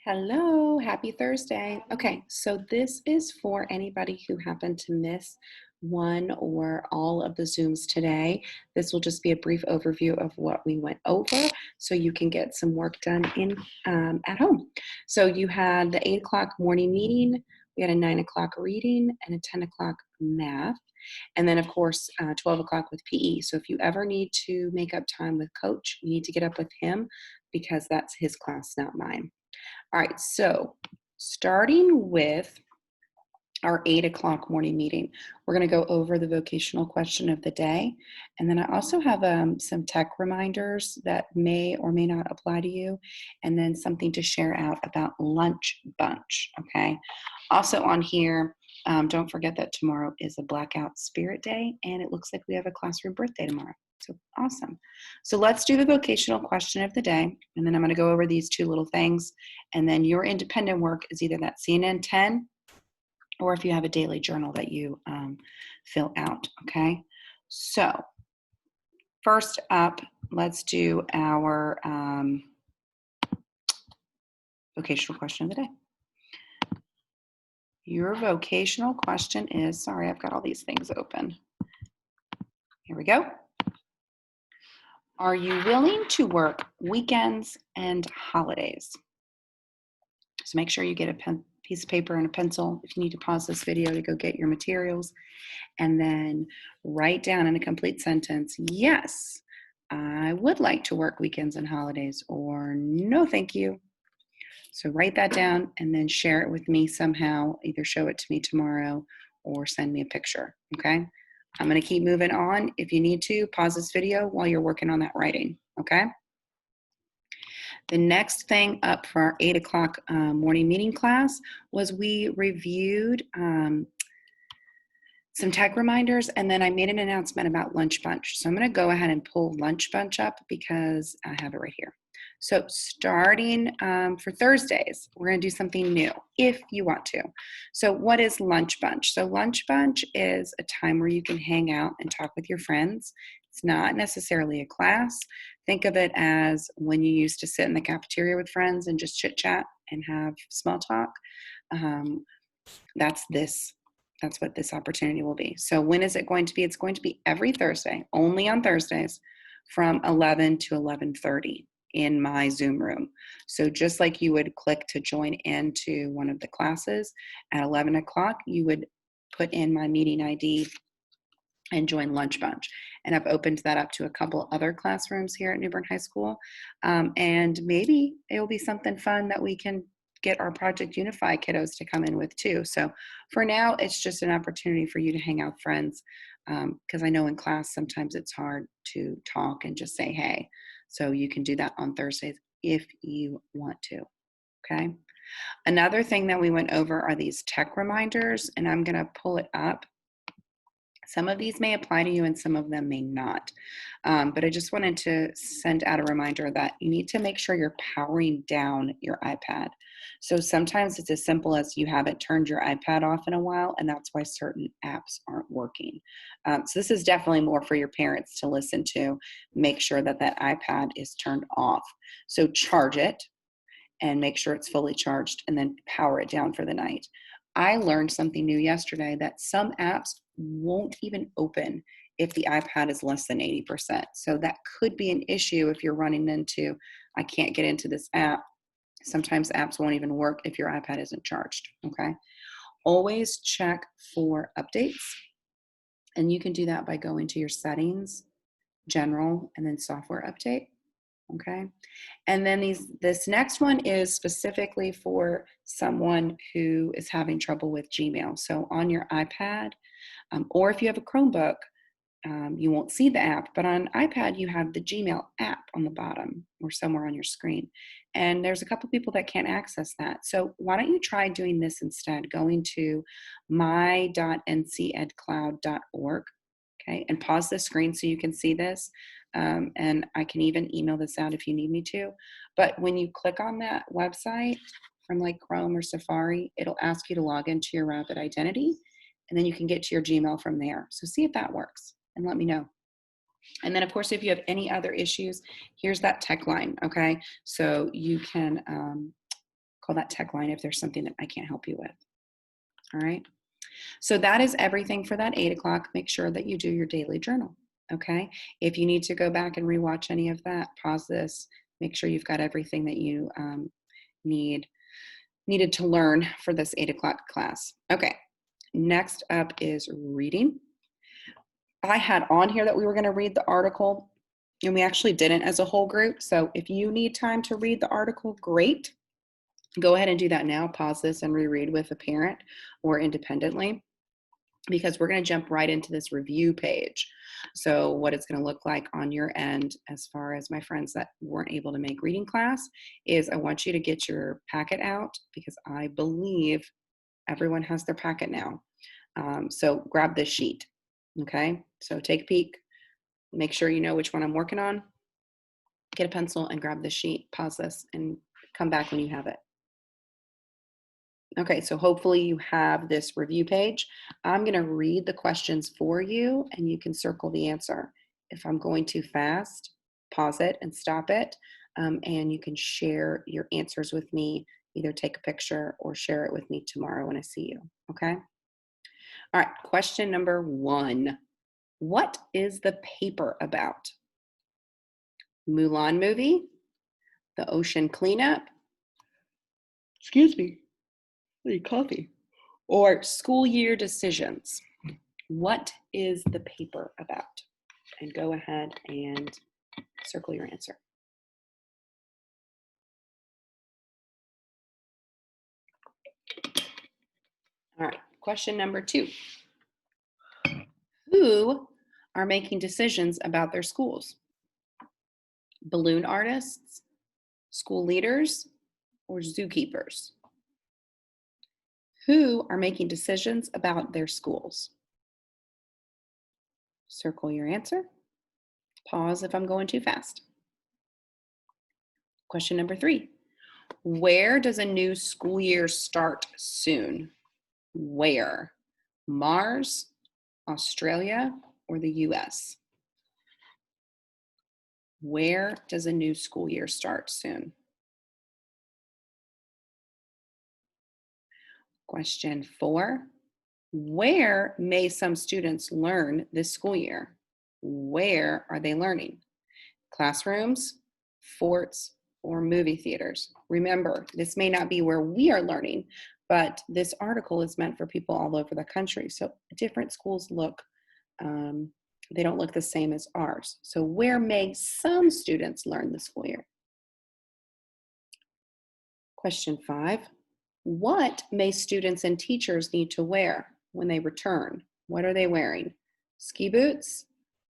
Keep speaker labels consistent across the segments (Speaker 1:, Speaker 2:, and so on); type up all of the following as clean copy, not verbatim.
Speaker 1: Hello, happy Thursday. Okay, so this is for anybody who happened to miss one or all of the Zooms today. This will just be a brief overview of what we went over so you can get some work done in at home. So you had the 8 o'clock morning meeting, we had a 9 o'clock reading, and a 10 o'clock math. And then, of course, 12 o'clock with PE. So if you ever need to make up time with coach, you need to get up with him because that's his class, not mine. All right, so starting with our 8 o'clock morning meeting, we're going to go over the vocational question of the day. And then I also have some tech reminders that may or may not apply to you, and then something to share out about lunch bunch. Okay. Also on here, don't forget that tomorrow is a blackout spirit day, and it looks like we have a classroom birthday tomorrow. So awesome. So let's do the vocational question of the day, and then I'm going to go over these two little things. And then your independent work is either that CNN 10 or if you have a daily journal that you fill out. Okay. So first up, let's do our vocational question of the day. Your vocational question is, sorry, I've got all these things open. Here we go. Are you willing to work weekends and holidays? So make sure you get a piece of paper and a pencil if you need to pause this video to go get your materials, and then write down in a complete sentence, yes, I would like to work weekends and holidays, or no, thank you. So write that down and then share it with me somehow. Either show it to me tomorrow or send me a picture, okay? I'm going to keep moving on. If you need to, pause this video while you're working on that writing, okay? The next thing up for our 8 o'clock morning meeting class was we reviewed some tech reminders, and then I made an announcement about Lunch Bunch. So I'm going to go ahead and pull Lunch Bunch up because I have it right here. So starting for Thursdays, we're going to do something new if you want to. So what is Lunch Bunch? So Lunch Bunch is a time where you can hang out and talk with your friends. It's not necessarily a class. Think of it as when you used to sit in the cafeteria with friends and just chit chat and have small talk. That's this. That's what this opportunity will be. So when is it going to be? It's going to be every Thursday, only on Thursdays, from 11 to 11:30 in my Zoom room. So just like you would click to join into one of the classes at 11 o'clock, you would put in my meeting ID and join Lunch Bunch. And I've opened that up to a couple other classrooms here at New Bern High School. And maybe it will be something fun that we can get our Project Unify kiddos to come in with too. So for now, it's just an opportunity for you to hang out with friends, because I know in class sometimes it's hard to talk and just say hey. So you can do that on Thursdays if you want to. Okay. Another thing that we went over are these tech reminders, and I'm going to pull it up. Some of these may apply to you and some of them may not. But I just wanted to send out a reminder that you need to make sure you're powering down your iPad. So sometimes it's as simple as you haven't turned your iPad off in a while, and that's why certain apps aren't working. So this is definitely more for your parents to listen to. Make sure that that iPad is turned off. So charge it and make sure it's fully charged, and then power it down for the night. I learned something new yesterday that some apps won't even open if the iPad is less than 80%. So that could be an issue if you're running into, I can't get into this app. Sometimes apps won't even work if your iPad isn't charged, okay? Always check for updates. And you can do that by going to your settings, general, and then software update. Okay. And then this next one is specifically for someone who is having trouble with Gmail. So on your iPad, or if you have a Chromebook, you won't see the app, but on iPad, you have the Gmail app on the bottom or somewhere on your screen. And there's a couple people that can't access that. So why don't you try doing this instead, going to my.ncedcloud.org. Okay, and pause the screen so you can see this. And I can even email this out if you need me to. But when you click on that website from like Chrome or Safari, it'll ask you to log into your Rapid Identity, and then you can get to your Gmail from there. So see if that works and let me know. And then, of course, if you have any other issues, here's that tech line, okay? So you can Call that tech line if there's something that I can't help you with. All right. So that is everything for that 8 o'clock. Make sure that you do your daily journal. Okay. If you need to go back and rewatch any of that, pause this. Make sure you've got everything that you needed to learn for this 8 o'clock class. Okay. Next up is reading. I had on here that we were going to read the article, and we actually didn't as a whole group. So if you need time to read the article, great. Go ahead and do that now. Pause this and reread with a parent or independently, because we're going to jump right into this review page. So what it's going to look like on your end, as far as my friends that weren't able to make reading class, is I want you to get your packet out, because I believe everyone has their packet now. So grab this sheet. Okay, so take a peek, make sure you know which one I'm working on, get a pencil and grab this sheet, pause this, and come back when you have it. Okay, so hopefully you have this review page. I'm going to read the questions for you, and you can circle the answer. If I'm going too fast, pause it and stop it, and you can share your answers with me. Either take a picture or share it with me tomorrow when I see you, okay? All right, question number 1. What is the paper about? Mulan movie, the ocean cleanup, excuse me, I need coffee, or school year decisions? What is the paper about? And go ahead and circle your answer. All right, question number 2. Who are making decisions about their schools? Balloon artists, school leaders, or zookeepers? Who are making decisions about their schools? Circle your answer. Pause if I'm going too fast. Question number 3. Where does a new school year start soon? Where? Mars, Australia, or the US? Where does a new school year start soon? Question 4. Where may some students learn this school year? Where are they learning? Classrooms, forts, or movie theaters? Remember, this may not be where we are learning, but this article is meant for people all over the country. So different schools look, they don't look the same as ours. So where may some students learn this school year? Question 5. What may students and teachers need to wear when they return? What are they wearing? Ski boots,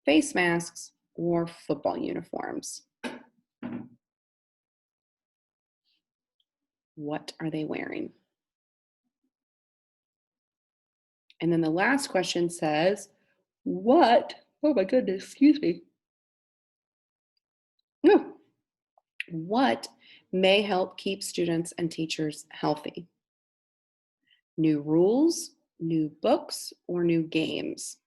Speaker 1: face masks, or football uniforms? What are they wearing? And then the last question says, oh my goodness, excuse me. No. What may help keep students and teachers healthy? New rules, new books, or new games?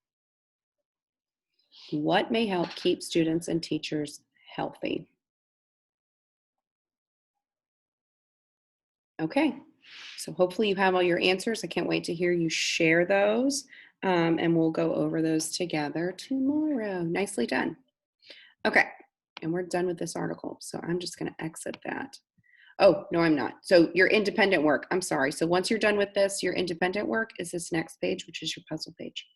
Speaker 1: What may help keep students and teachers healthy? Okay, so hopefully you have all your answers. I can't wait to hear you share those, and we'll go over those together tomorrow. Nicely done. Okay, and we're done with this article, so I'm just going to exit that. Oh, no, I'm not. So your independent work, I'm sorry. So once you're done with this, your independent work is this next page, which is your puzzle page.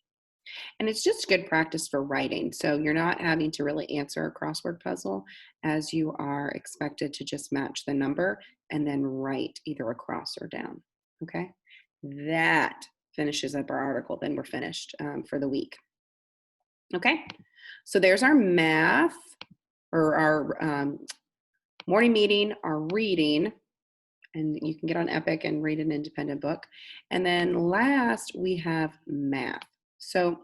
Speaker 1: And it's just good practice for writing. So you're not having to really answer a crossword puzzle, as you are expected to just match the number and then write either across or down. Okay. That finishes up our article. Then we're finished for the week. Okay. So there's our math, or our morning meeting, our reading, and you can get on Epic and read an independent book. And then last, we have math. So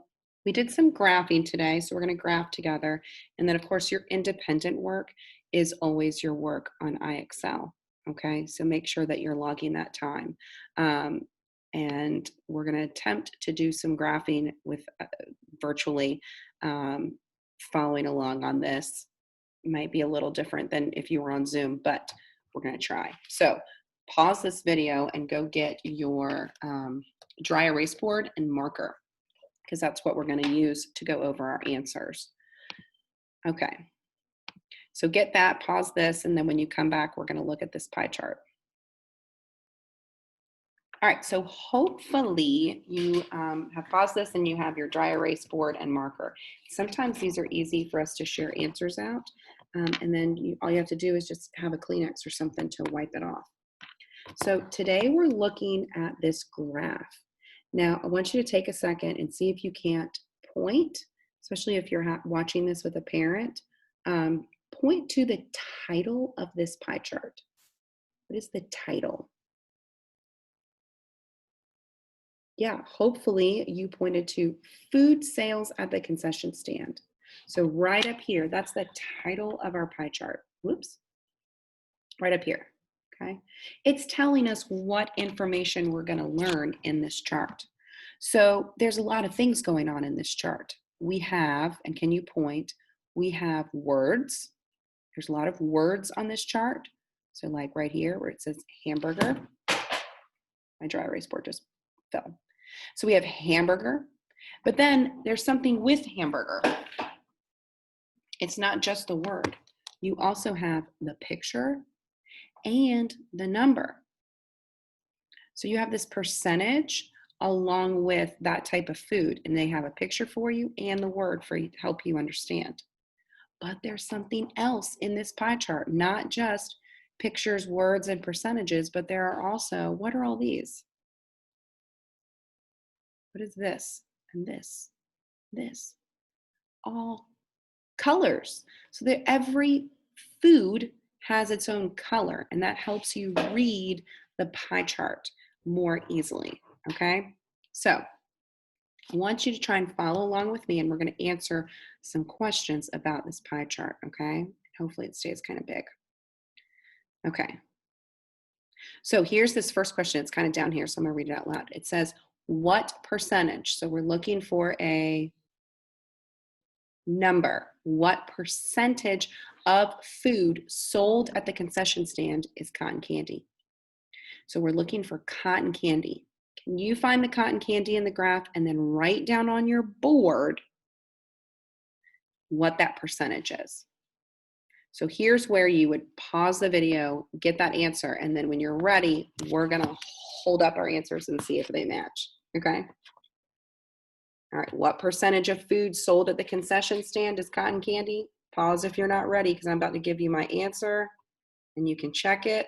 Speaker 1: we did some graphing today, so we're going to graph together. And then, of course, your independent work is always your work on iExcel. Okay, so make sure that you're logging that time. And we're going to attempt to do some graphing with virtually following along on this. Might be a little different than if you were on Zoom, but we're going to try. So pause this video and go get your dry erase board and marker, because that's what we're going to use to go over our answers. Okay, so get that, pause this, and then when you come back, we're going to look at this pie chart. All right, so hopefully you have paused this and you have your dry erase board and marker. Sometimes these are easy for us to share answers out, and then all you have to do is just have a Kleenex or something to wipe it off. So today we're looking at this graph. Now, I want you to take a second and see if you can't point, especially if you're watching this with a parent, point to the title of this pie chart. What is the title? Yeah, hopefully you pointed to food sales at the concession stand. So right up here, that's the title of our pie chart. Whoops, right up here, okay? It's telling us what information we're gonna learn in this chart. So there's a lot of things going on in this chart. We have, and can you point, we have words. There's a lot of words on this chart. So like right here where it says hamburger, my dry erase board just fell. So we have hamburger, but then there's something with hamburger. It's not just the word. You also have the picture and the number. So you have this percentage along with that type of food, and they have a picture for you and the word for you to help you understand. But there's something else in this pie chart, not just pictures, words, and percentages, but there are also, what are all these? What is this and this, this? All colors. So that every food has its own color, and that helps you read the pie chart more easily, okay? So I want you to try and follow along with me, and we're going to answer some questions about this pie chart, okay? Hopefully it stays kind of big. Okay. So here's this first question. It's kind of down here, so I'm going to read it out loud. It says, what percentage? So we're looking for a number. What percentage of food sold at the concession stand is cotton candy? So we're looking for cotton candy. Can you find the cotton candy in the graph and then write down on your board what that percentage is? So here's where you would pause the video, get that answer, and then when you're ready, we're gonna hold up our answers and see if they match, okay? All right, what percentage of food sold at the concession stand is cotton candy? Pause if you're not ready, because I'm about to give you my answer, and you can check it.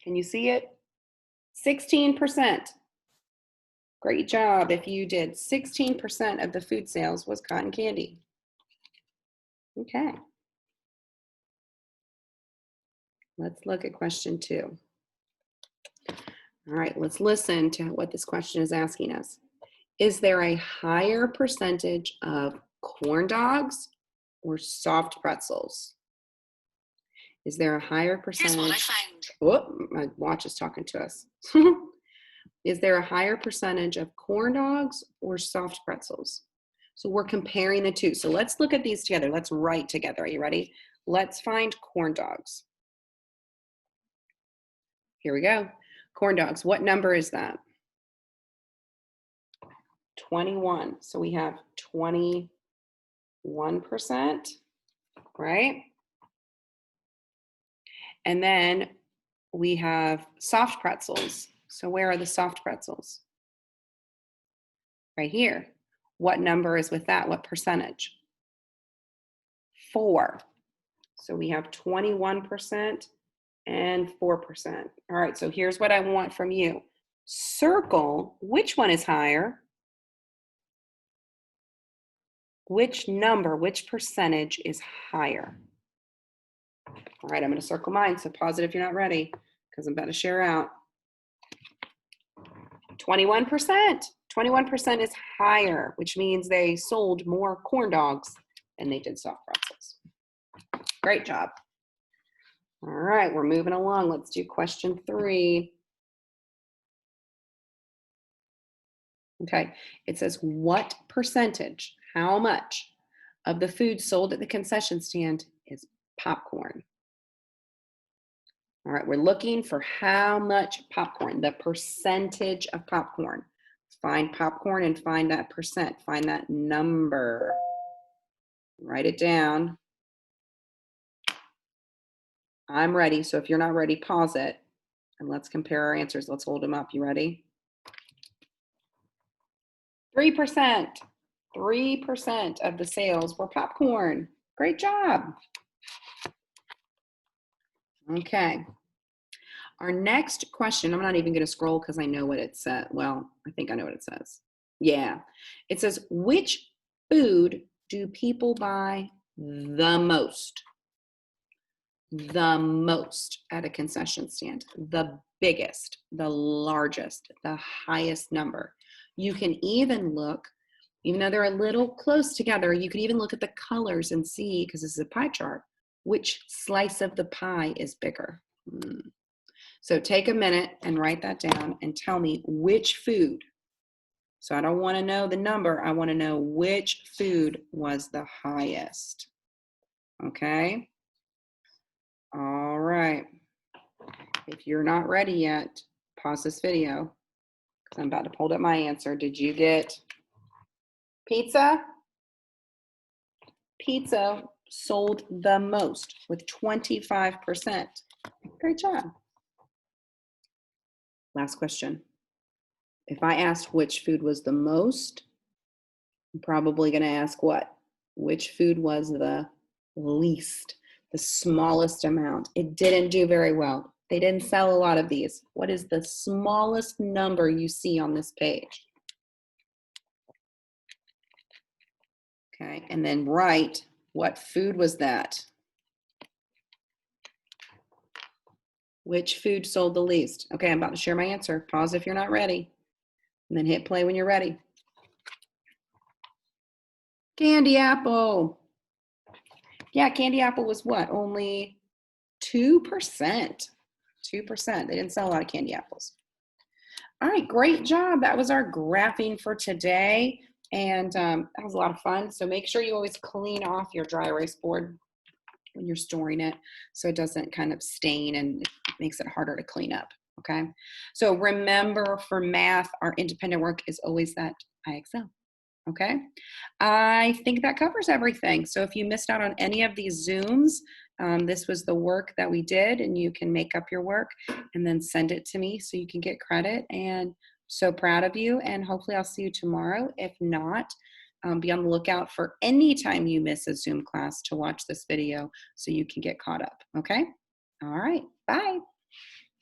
Speaker 1: Can you see it? 16%. Great job if you did 16% of the food sales was cotton candy. Okay. Let's look at question 2. All right, let's listen to what this question is asking us. Is there a higher percentage of corn dogs or soft pretzels? Is there a higher percentage? Here's what I found. Oh, my watch is talking to us. Is there a higher percentage of corn dogs or soft pretzels? So we're comparing the two. So let's look at these together. Let's write together. Are you ready? Let's find corn dogs. Here we go. Corn dogs. What number is that? 21. So we have 21%, right? And then we have soft pretzels. So where are the soft pretzels? Right here. What number is with that? What percentage? 4. So we have 21% and 4%. All right, so here's what I want from you. Circle which one is higher, which number, which percentage is higher. All right, I'm going to circle mine, so pause it if you're not ready, because I'm about to share out. 21%. 21% is higher, which means they sold more corn dogs than they did soft pretzels. Great job. All right, we're moving along. Let's do question 3. Okay, it says, what percentage, how much of the food sold at the concession stand is popcorn? All right, we're looking for how much popcorn, the percentage of popcorn. Find popcorn and find that percent, find that number. Write it down. I'm ready, so if you're not ready, pause it, and let's compare our answers. Let's hold them up. You ready? 3%. 3% of the sales were popcorn. Great job. Okay. Our next question, I'm not even going to scroll because I know what it said. Well, I think I know what it says. Yeah. It says, which food do people buy the most? The most at a concession stand. The biggest, the largest, the highest number. You can even look, even though they're a little close together, you can even look at the colors and see, because this is a pie chart, which slice of the pie is bigger. So take a minute and write that down and tell me which food. So I don't want to know the number. I want to know which food was the highest. Okay? All right. If you're not ready yet, pause this video because I'm about to pull up my answer. Did you get pizza? Pizza sold the most with 25%. Great job. Last question. If I asked which food was the most, I'm probably going to ask what? Which food was the least, the smallest amount? It didn't do very well. They didn't sell a lot of these. What is the smallest number you see on this page? Okay, and then write, what food was that? Which food sold the least? Okay, I'm about to share my answer. Pause if you're not ready, and then hit play when you're ready. Candy apple. Yeah, candy apple was what? Only 2%. 2%. They didn't sell a lot of candy apples. All right, great job. That was our graphing for today. And that was a lot of fun. So make sure you always clean off your dry erase board when you're storing it so it doesn't kind of stain and it makes it harder to clean up. Okay. So remember, for math, our independent work is always that IXL. Okay. I think that covers everything. So if you missed out on any of these Zooms, this was the work that we did, and you can make up your work and then send it to me so you can get credit. And so proud of you, and hopefully I'll see you tomorrow. If not, be on the lookout for any time you miss a Zoom class to watch this video so you can get caught up. Okay. All right. Bye.